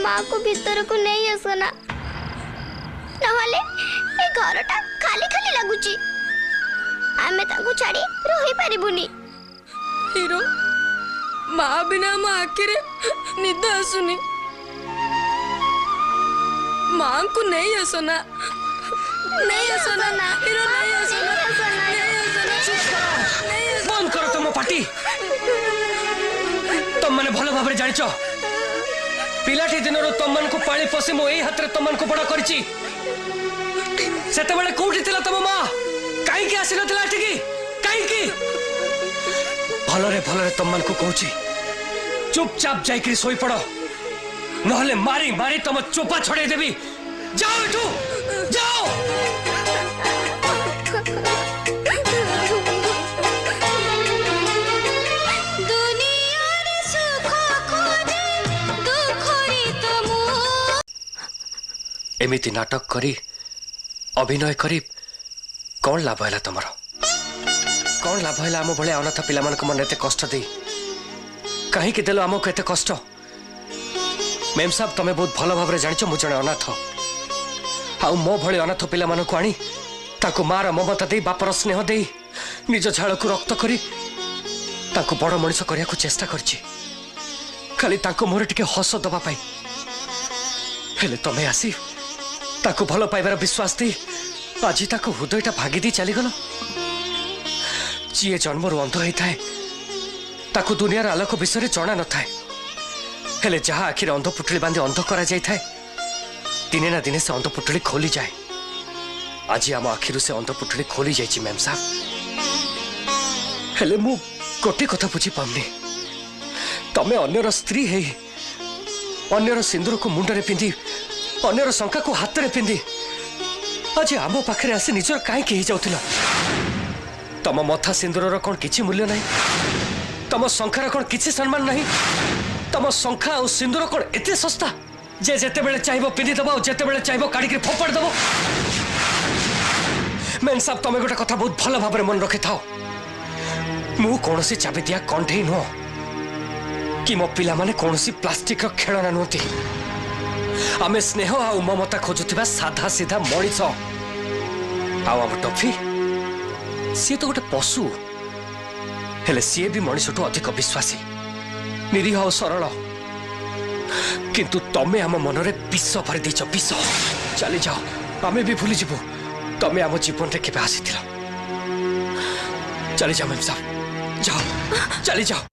माँ को भीतर को नहीं आसना नहले ए घरटा खाली खाली लगुची आमे ताकू छाड़ी रही पारिबुनी हीरो माँ बिना मो आखिरे निद आसुनी माँ को नहीं आसना नहीं आसना ना हीरो नहीं आसना बंद करो तुम पार्टी तुम मैंने भल भाव जानिच पिलाटी दिन तुम मन को पानी पशि मो यही हाथ तुम मन को बड़ा करी कौटी थिला तुम माँ कहीं आसी ना कहीं भलरे तुम मन को कहूँ चुपचाप जाकर सोई पड़ नहले मारी मारी तुम चोपा छड़े देवी जाओ एठू जाओ एमिति नाटक करी अभिनय करी कौन लाभ है तुम कौन लाभ है आम भाई अनाथ पिला मन एत कष्ट दे कहीं देल आमको एत कष्ट मेम साहब तुम्हें बहुत भल भाव जानिच मु जड़े अनाथ आ मो भली अनाथ पिला मानक आनी ताको मार ममता दे बापर स्नेह दे निज झाड़ को रक्त करी ताको बड़ मनीष करने को चेष्टा करछि खाली ताको मोर टिके हस दबा पाई हेले तमे आसी ताको भल पाइबार विश्वास दे आज ताको हृदयटा भागी दी चलीगल जी जन्म अंध होता है ताको दुनियार आलोक विषय जना न था हेले जहाँ आखिर अंध पुटुली बांधि अंध करा जाय थाए दिने ना दिने से अंध पुटुली खोली जाए आज आम आखिर से अंध पुटुली खोली जाइए मैम साहब हेले मु गोटे कथा बुझी पामनी तमे अन्यर स्त्री है अन्यर सिंदूर को मुंडरे पिंधि अन्यर शंका को हाथ में पिंधि आज आम पाखे आसी निजर कहीं जाऊला तम मथा सिंदूर कौन किसी मूल्य नहीं तम शंखार कौन किसी सम्मान नहीं तम शंखा और सिंदूर कौन एते सस्ता जे जेते बेले चाहिबो पिंधि दबो और जेते बेले चाहिबो काढ़ी के फोपाड़ दबो मैन साहब तमे गोटे कथा बहुत भल भाव मन रखि थाओ मु कौन सी चाबी दिया कंठे नुह कि मो पिला माने कौन सी प्लास्टिक रो खेलना नुहति आमे स्नेह आ ममता खोजुथिबा साधा सीधा मणिष आम टफी सी तो गोटे पशु हेले सी भी मनीषठू अधिक विश्वासी निरीह और सरल किंतु तमे आम मनरे विष भरी देछ विष चली जाओ आमे भी भूली जीवु तमे आम जीवन रे केबे आसी चली जाओ मैम साहब जाओ चली जाओ